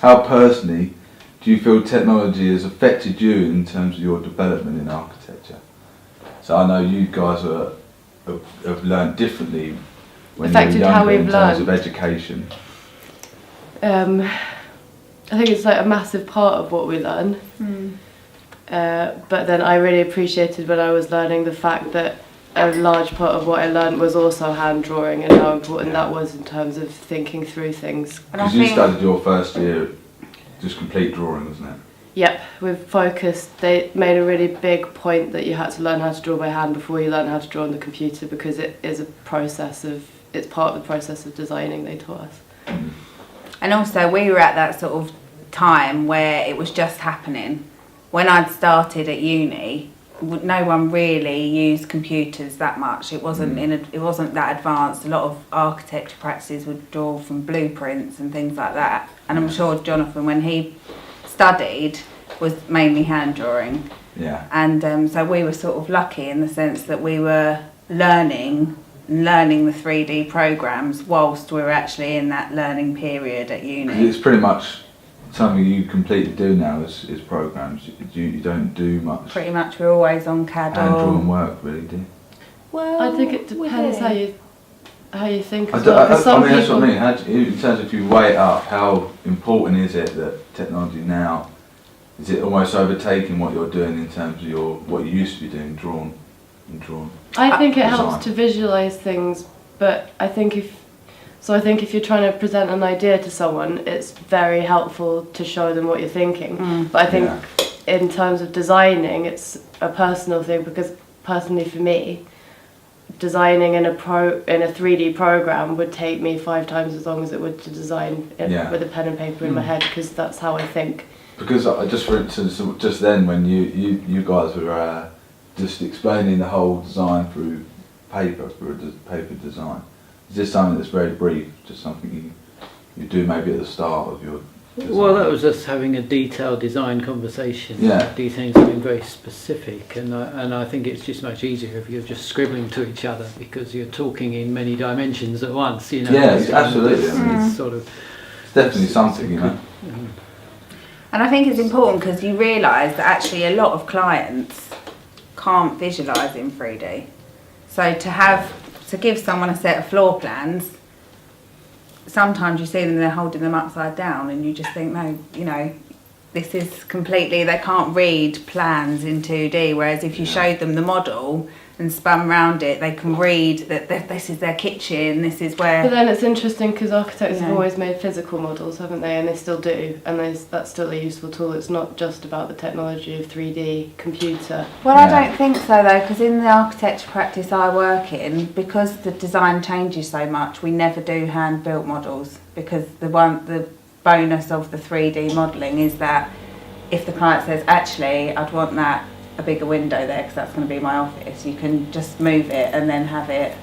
how personally do you feel technology has affected you in terms of your development in architecture? So I know you guys have learned differently when you were younger in terms of education. I think it's like a massive part of what we learn. But then I really appreciated when I was learning the fact that a large part of what I learned was also hand drawing and how important that was in terms of thinking through things. Because you started your first year just complete drawing, wasn't it? Yep, we've focused. They made a really big point that you had to learn how to draw by hand before you learn how to draw on the computer, because it is a process of, it's part of the process of designing, they taught us. And also we were at that sort of time where it was just happening. When I'd started at uni, no one really used computers that much. It wasn't it wasn't that advanced. A lot of architecture practices would draw from blueprints and things like that. And I'm sure Jonathan, when he studied, was mainly hand drawing. Yeah. And so we were sort of lucky in the sense that we were learning the 3D programs whilst we were actually in that learning period at uni. It's pretty much something you completely do now is programs. You don't do much. Pretty much we're always on CAD hand drawn work, really, do you? Well, I think it depends how you think as well. That's what I mean. In terms of if you weigh it up, how important is it that technology now, is it almost overtaking what you're doing in terms of what you used to be doing, drawn? I think it helps to visualise things, but I think if you're trying to present an idea to someone, it's very helpful to show them what you're thinking. But I think in terms of designing, it's a personal thing, because personally for me, designing in a 3D program would take me 5 times as long as it would to design with a pen and paper in my head, because that's how I think. Because for instance, just then when you guys were just explaining the whole design through paper design. Is this something that's very brief, just something you do maybe at the start of your design? Well, that was us having a detailed design conversation, yeah. detailing something very specific, and I think it's just much easier if you're just scribbling to each other, because you're talking in many dimensions at once, you know. Yeah, absolutely. I mean, it's sort of definitely something, you know. And I think it's important because you realise that actually a lot of clients can't visualise in 3D. So to give someone a set of floor plans, sometimes you see them, they're holding them upside down, and you just think, no, you know, this is completely, they can't read plans in 2D, whereas if you showed them the model and spun around it, they can read that this is their kitchen, this is where... But then it's interesting because architects have always made physical models, haven't they? And they still do, and that's still a useful tool. It's not just about the technology of 3D computer. Well, I don't think so though, because in the architecture practice I work in, because the design changes so much, we never do hand-built models, because the bonus of the 3D modelling is that if the client says, actually, I'd want a bigger window there because that's going to be my office, you can just move it and then have it.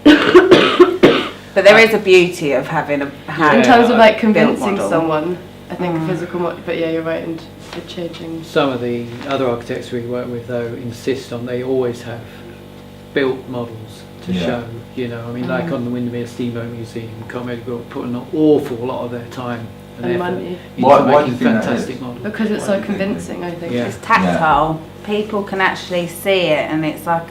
But there is a beauty of having a hand. In terms of like convincing model. Someone, I think physical model, but yeah, you're right, and the changing. Some of the other architects we work with though insist on, they always have built models to show, you know, I mean like on the Windermere Steamboat Museum, Carmody put an awful lot of their time and money into making fantastic models. Because it's so convincing, I think. It's tactile. People can actually see it, and it's like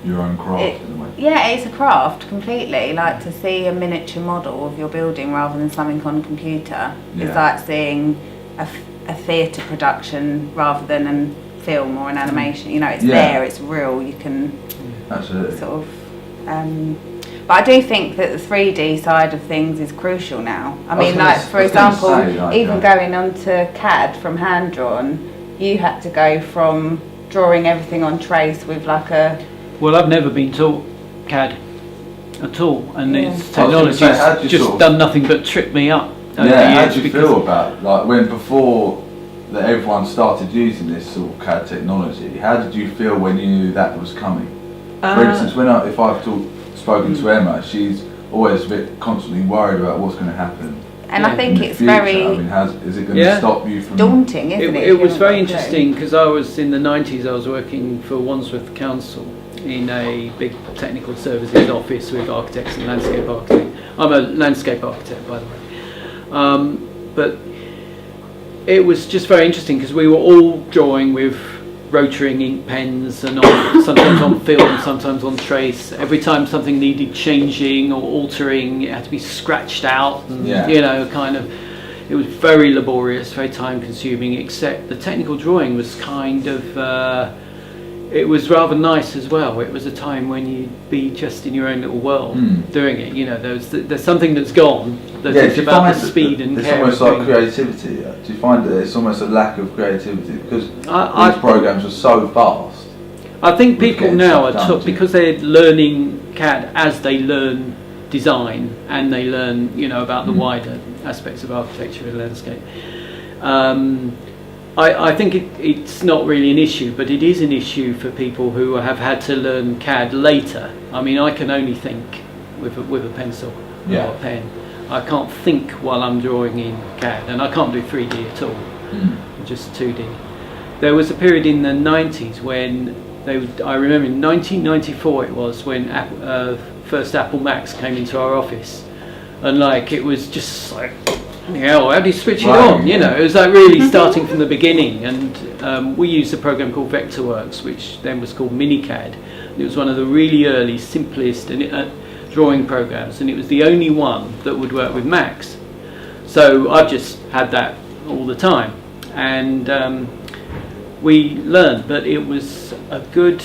your own craft in a way. Yeah, it's a craft completely. Like to see a miniature model of your building rather than something on a computer is like seeing a theatre production rather than a film or an animation. You know, it's there, it's real. You can absolutely sort of. But I do think that the 3D side of things is crucial now. I mean, like for example, even going onto CAD from hand drawn, you had to go from drawing everything on trace with like a... Well, I've never been taught CAD at all, and it's technology's just done nothing but trip me up. How do you feel about, like, when before that everyone started using this sort of CAD technology, how did you feel when you knew that was coming? For instance, if I've spoken to Emma, she's always a bit constantly worried about what's going to happen. And I think it's future. very I mean, is it going to stop you from... daunting, isn't it? It was very interesting because I was in the 90s, I was working for Wandsworth Council in a big technical services office with architects and landscape architects. I'm a landscape architect, by the way. But it was just very interesting because we were all drawing with rotary ink pens and sometimes on film, sometimes on trace. Every time something needed changing or altering, it had to be scratched out, and kind of. It was very laborious, very time consuming, except the technical drawing was kind of, it was rather nice as well. It was a time when you'd be just in your own little world doing it. There's something that's gone, that's about the speed and it's care. It's almost like creativity. Do you find that it's almost a lack of creativity? Because these programs are so fast. I think people now are because they're learning CAD as they learn design and they learn about the wider aspects of architecture and landscape. I think it's not really an issue, but it is an issue for people who have had to learn CAD later. I mean, I can only think with a pencil or a pen. I can't think while I'm drawing in CAD, and I can't do 3D at all, just 2D. There was a period in the 90s when I remember in 1994 it was, when first Apple Macs came into our office, and it was just like, how do you switch it on? It was like really starting from the beginning, and we used a program called Vectorworks, which then was called MiniCAD. It was one of the really early, simplest drawing programs, and it was the only one that would work with Macs. So I've just had that all the time, and we learned, but it was a good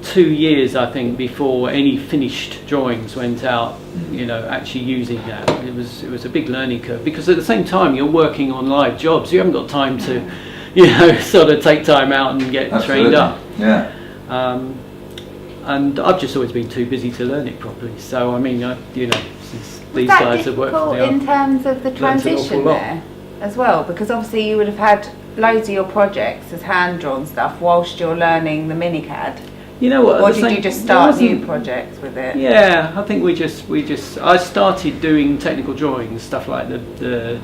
2 years, I think, before any finished drawings went out, actually using that. It was a big learning curve, because at the same time you're working on live jobs. You haven't got time to, sort of take time out and get trained up. Yeah. And I've just always been too busy to learn it properly. So, I mean, since these guys have worked for me, in terms of the transition there as well, because obviously you would have had loads of your projects as hand-drawn stuff whilst you're learning the MiniCAD. You know what? Or did you just start new projects with it? Yeah, I think I started doing technical drawings, stuff like the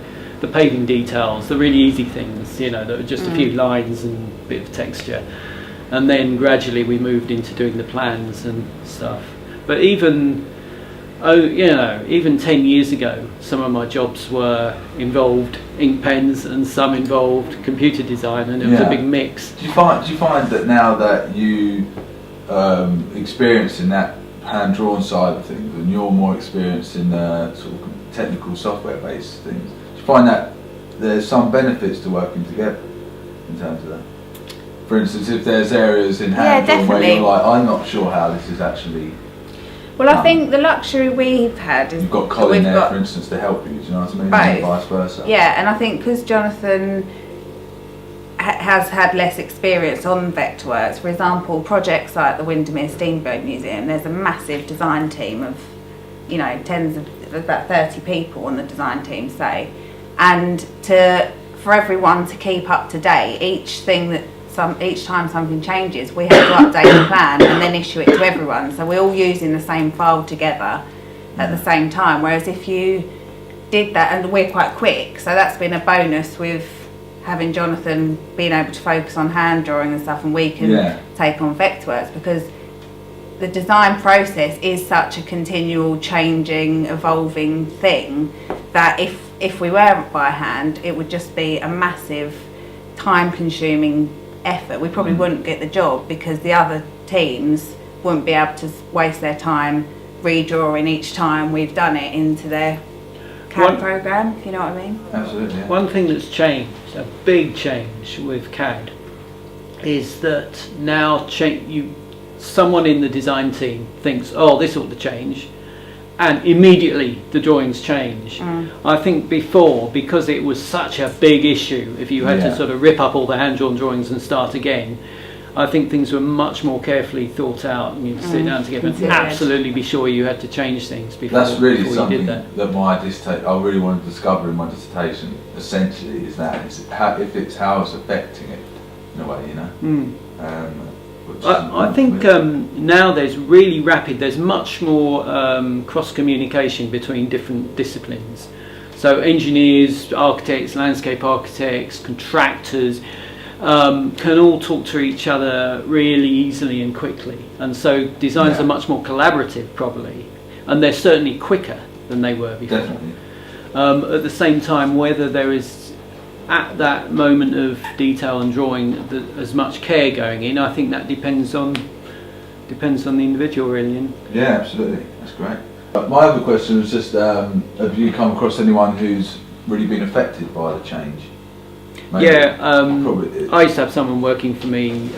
paving details, the really easy things, that were just a few lines and a bit of texture. And then gradually we moved into doing the plans and stuff. But even 10 years ago, some of my jobs involved ink pens and some involved computer design, and it was a big mix. Do you find that now that you experiencing that hand-drawn side of things, and you're more experienced in the sort of technical software-based things, do you find that there's some benefits to working together in terms of that? For instance, if there's areas in hand-drawn where you're like, I'm not sure how this is actually Well, I think the luxury we've had is you've got Colin there, for instance, to help you. Do you know what I mean? Both. And vice versa. Yeah, and I think because Jonathan has had less experience on Vectorworks, for example, projects like the Windermere Steamboat Museum, there's a massive design team of, you know, about 30 people on the design team, say, and for everyone to keep up to date, each time something changes, we have to update the plan and then issue it to everyone. So we're all using the same file together at the same time. Whereas if you did that, and we're quite quick, so that's been a bonus with having Jonathan being able to focus on hand drawing and stuff, and we can take on Vectorworks, because the design process is such a continual changing, evolving thing that if we were by hand, it would just be a massive time-consuming effort. We probably wouldn't get the job because the other teams wouldn't be able to waste their time redrawing each time we've done it into their CAD program, if you know what I mean. Absolutely. Yeah. One thing that's changed, a big change with CAD, is that now someone in the design team thinks, oh, this ought to change, and immediately the drawings change. I think before, because it was such a big issue, if you had to sort of rip up all the hand-drawn drawings and start again, I think things were much more carefully thought out, and you'd sit down together and absolutely be sure you had to change things before, That's really before something you did that. I really want to discover in my dissertation, essentially, is that it's how it's affecting it, in a way, you know. I think now there's much more cross-communication between different disciplines. So engineers, architects, landscape architects, contractors can all talk to each other really easily and quickly. And so designs are much more collaborative, probably, and they're certainly quicker than they were before. Definitely. At the same time, whether there is at that moment of detail and drawing as much care going in. I think that depends on the individual, really. Yeah, absolutely. That's great. My other question was just, have you come across anyone who's really been affected by the change? Maybe. Yeah, Probably. I used to have someone working for me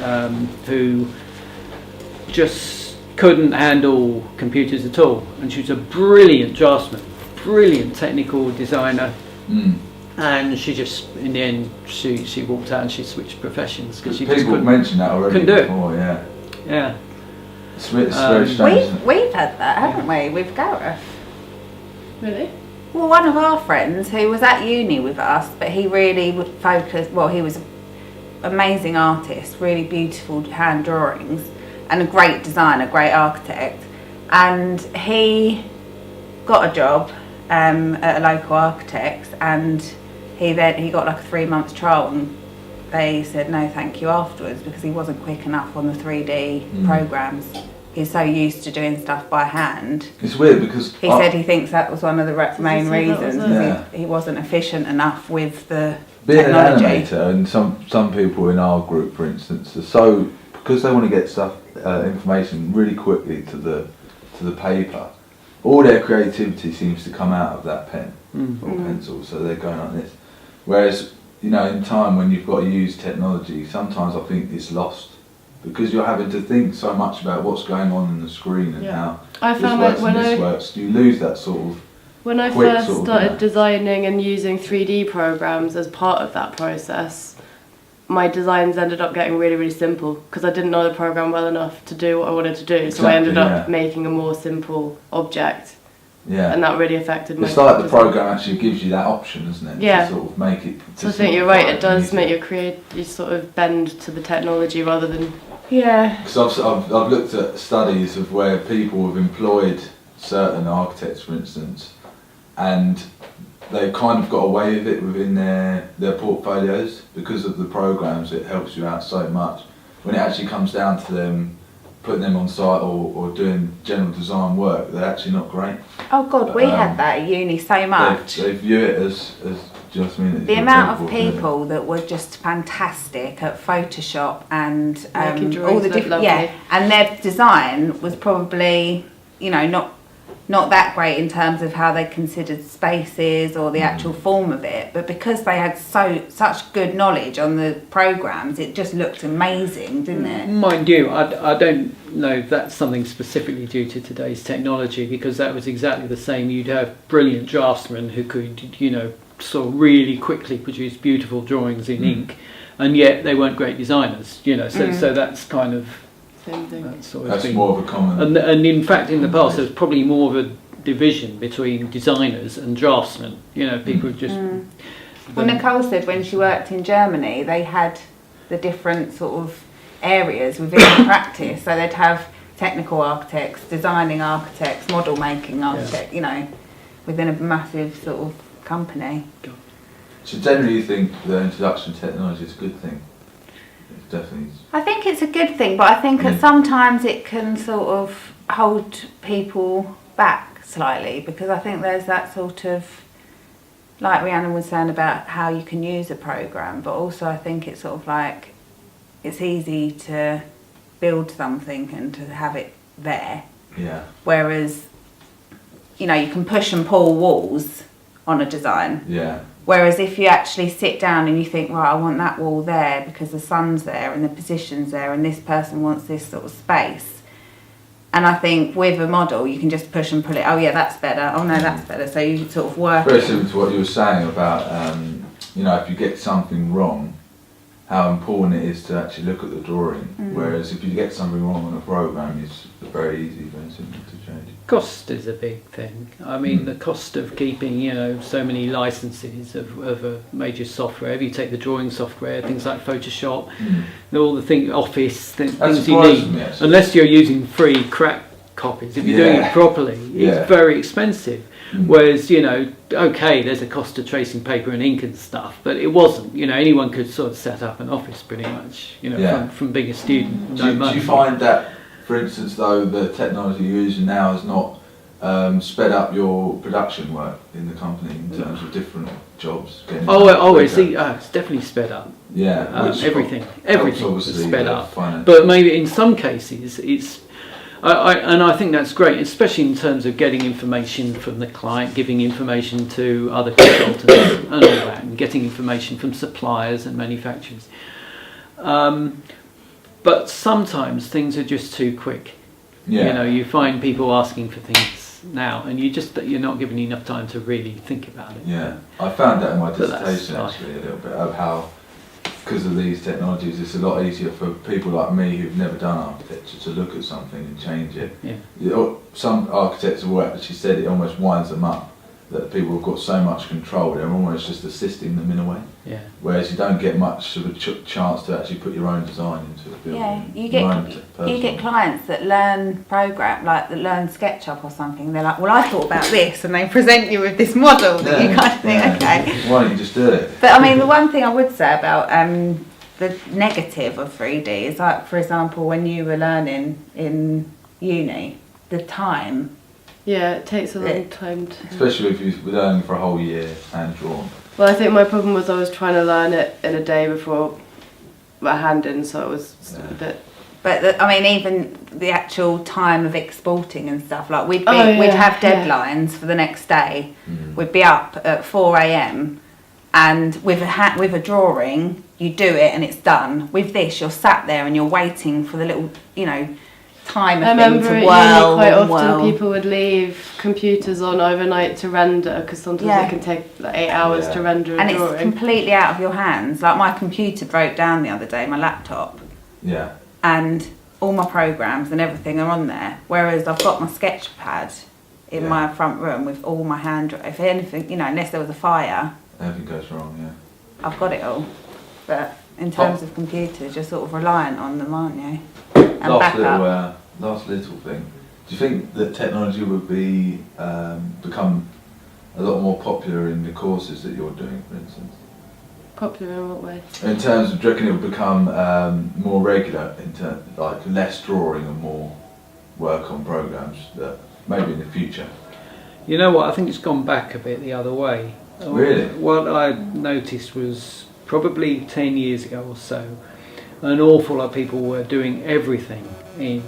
who just couldn't handle computers at all, and she was a brilliant draftsman, brilliant technical designer, and she just, in the end, she walked out and she switched professions because she just couldn't. People mentioned that already couldn't do it. before, yeah. Yeah. It's very strange. Isn't it? We've had that, haven't we, with Gareth? Really? Well, one of our friends who was at uni with us, but he really would focus. Well, he was an amazing artist, really beautiful hand drawings, and a great designer, great architect. And he got a job at a local architect's, and he got like a 3-month trial, and they said no thank you afterwards because he wasn't quick enough on the 3D programs. He's so used to doing stuff by hand. It's weird because he said he thinks that was one of the main reasons. Yeah. He wasn't efficient enough with the being technology. an animator, and some people in our group, for instance, are so, because they want to get stuff information really quickly to the paper. All their creativity seems to come out of that pen or pencil, so they're going like this. Whereas, you know, in time when you've got to use technology, sometimes I think it's lost because you're having to think so much about what's going on in the screen and how I this found works that and this works. You lose that sort of. When I quick first sort of, started designing and using 3D programs as part of that process, my designs ended up getting really, really simple because I didn't know the program well enough to do what I wanted to do. Exactly, so I ended up making a more simple object. Yeah. And that really affected my. It's like the program actually gives you that option, isn't it? Yeah. To sort of make it. So I think you're right. It does make you sort of bend to the technology rather than. Yeah. Because I've looked at studies of where people have employed certain architects, for instance, and they kind of got away with it within their portfolios because of the programs. It helps you out so much. When it actually comes down to them putting them on site or doing general design work, they're actually not great. Oh God, we had that at uni so much. They view it as do you know what I mean? The amount of people that were just fantastic at Photoshop and all the different, and their design was probably, you know, not that great in terms of how they considered spaces or the actual form of it, but because they had such good knowledge on the programs, it just looked amazing, didn't it? Mind you, I don't know if that's something specifically due to today's technology, because that was exactly the same. You'd have brilliant draftsmen who could, you know, sort of really quickly produce beautiful drawings in ink, and yet they weren't great designers, you know, so that's kind of Same thing. That's more of a common. And in fact, in the past, there's probably more of a division between designers and draftsmen. You know, people just. Well, Nicole said when she worked in Germany, they had the different sort of areas within the practice. So they'd have technical architects, designing architects, model making architects. You know, within a massive sort of company. So generally, you think the introduction of technology is a good thing? Definitely. I think it's a good thing, but I think that sometimes it can sort of hold people back slightly, because I think there's that sort of, like Rhiannon was saying about how you can use a program, but also I think it's sort of like it's easy to build something and to have it there. Yeah. Whereas, you know, you can push and pull walls on a design. Yeah. Whereas if you actually sit down and you think, right, I want that wall there because the sun's there and the position's there and this person wants this sort of space. And I think with a model, you can just push and pull it. Oh yeah, that's better. Oh no, that's better. So you sort of work. Very similar to what you were saying about, you know, if you get something wrong, how important it is to actually look at the drawing. Whereas if you get something wrong on a program, it's very easy, very simple to change. Cost is a big thing. I mean, the cost of keeping, you know, so many licenses of a major software. If you take the drawing software, things like Photoshop, all the things, Office, things you need, unless you're using free crack copies. If you're doing it properly, it's very expensive. Whereas, you know, okay, there's a cost of tracing paper and ink and stuff, but it wasn't. You know, anyone could sort of set up an office pretty much, you know, from being a student. Do you find that, for instance, though, the technology you're using now is not sped up your production work in the company in terms of different jobs? It's definitely sped up. Yeah, everything was sped up. Finance. But maybe in some cases it's. I think that's great, especially in terms of getting information from the client, giving information to other consultants and all that, and getting information from suppliers and manufacturers. But sometimes things are just too quick. Yeah. You know, you find people asking for things now, and you're not giving enough time to really think about it. Yeah, I found that in my dissertation actually a little bit of how, because of these technologies, it's a lot easier for people like me who've never done architecture to look at something and change it. Yeah. Some architects have worked, she said it almost winds them up, that people have got so much control, they're almost just assisting them in a way. Yeah. Whereas you don't get much of a chance to actually put your own design into a building. Yeah, you get clients that learn that learn SketchUp or something. They're like, well, I thought about this, and they present you with this model that you kind of think, okay. Why don't you just do it? But I mean, the one thing I would say about the negative of 3D is, like, for example, when you were learning in uni, the time. Yeah, it takes a long time to... Especially if you've been learning for a whole year hand drawn. Well, I think my problem was I was trying to learn it in a day before my hand in, so it was a bit... But I mean, even the actual time of exporting and stuff, like we'd have deadlines for the next day. We'd be up at 4 a.m. and with a drawing, you do it and it's done. With this, you're sat there and you're waiting for the little, time of thing to whirl. Quite often people would leave computers on overnight to render, because sometimes it can take like 8 hours to render a drawing. And it's completely out of your hands. Like, my computer broke down the other day, my laptop. Yeah. And all my programs and everything are on there. Whereas I've got my sketch pad in my front room with all my if anything, unless there was a fire. Everything goes wrong, yeah. I've got it all. But in terms of computers, you're sort of reliant on them, aren't you? And last little thing. Do you think that technology would become a lot more popular in the courses that you're doing, for instance? Popular in what way? In terms of, do you reckon it will become more regular, like less drawing and more work on programs that maybe in the future? You know what, I think it's gone back a bit the other way. Really? What I noticed was probably 10 years ago or so, an awful lot of people were doing everything in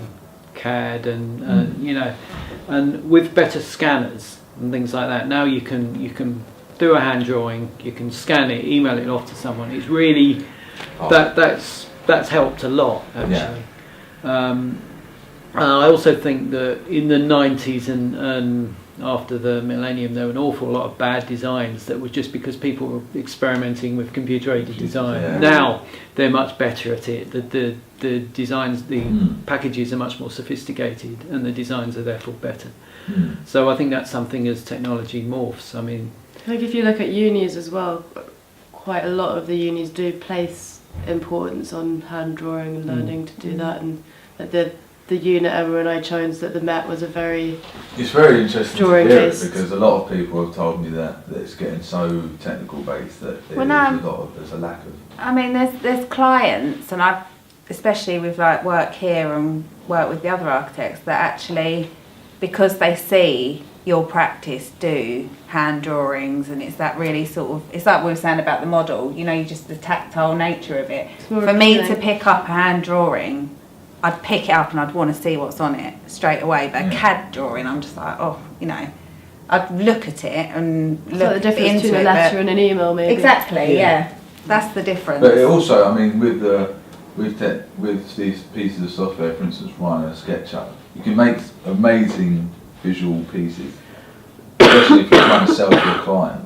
CAD and with better scanners and things like that. Now you can do a hand drawing, you can scan it, email it off to someone. It's really that's helped a lot, actually. Yeah. I also think that in the 90s and after the millennium, there were an awful lot of bad designs that were just because people were experimenting with computer-aided design. Yeah. Now they're much better at it. The designs, the packages are much more sophisticated, and the designs are therefore better. So I think that's something as technology morphs. I mean, I think if you look at unis as well, quite a lot of the unis do place importance on hand drawing and learning to do that, and the unit Emma and I chose that the Met was it's very interesting to hear it, because a lot of people have told me that it's getting so technical based that there's a lack of. I mean, there's clients, and I've especially with like work here and work with the other architects, that actually, because they see your practice do hand drawings, and it's that really sort of, it's like we were saying about the model, just the tactile nature of it. For me to pick up a hand drawing, I'd pick it up and I'd want to see what's on it straight away. But a CAD drawing, I'm just like, I'd look at it and look the difference between a letter and an email, maybe. Exactly, yeah. That's the difference. But it also, I mean, with these pieces of software, for instance, Rhino, SketchUp, you can make amazing visual pieces, especially if you're trying to sell to a client.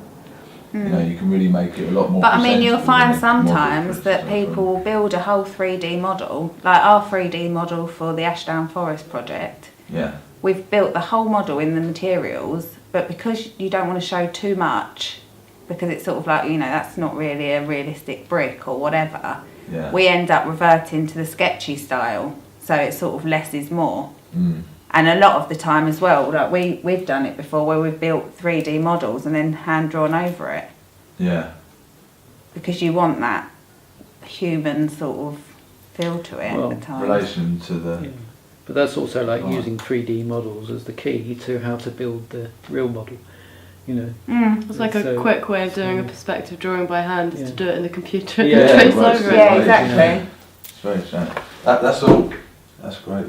You can really make it a lot more. But I mean, you'll find sometimes that people will build a whole 3D model, like our 3D model for the Ashdown Forest project. Yeah. We've built the whole model in the materials, but because you don't want to show too much, because it's sort of like, that's not really a realistic brick or whatever, we end up reverting to the sketchy style. So it's sort of less is more. And a lot of the time as well, like we've done it before where we've built 3D models and then hand drawn over it. Yeah. Because you want that human sort of feel to it at the time. Relation to the But that's also like Right. using 3D models as the key to how to build the real model. You know, It's like a quick way of doing a perspective drawing by hand is to do it in the computer Yeah. and trace right, over it. Yeah, exactly. It's very strange. That's all. That's great.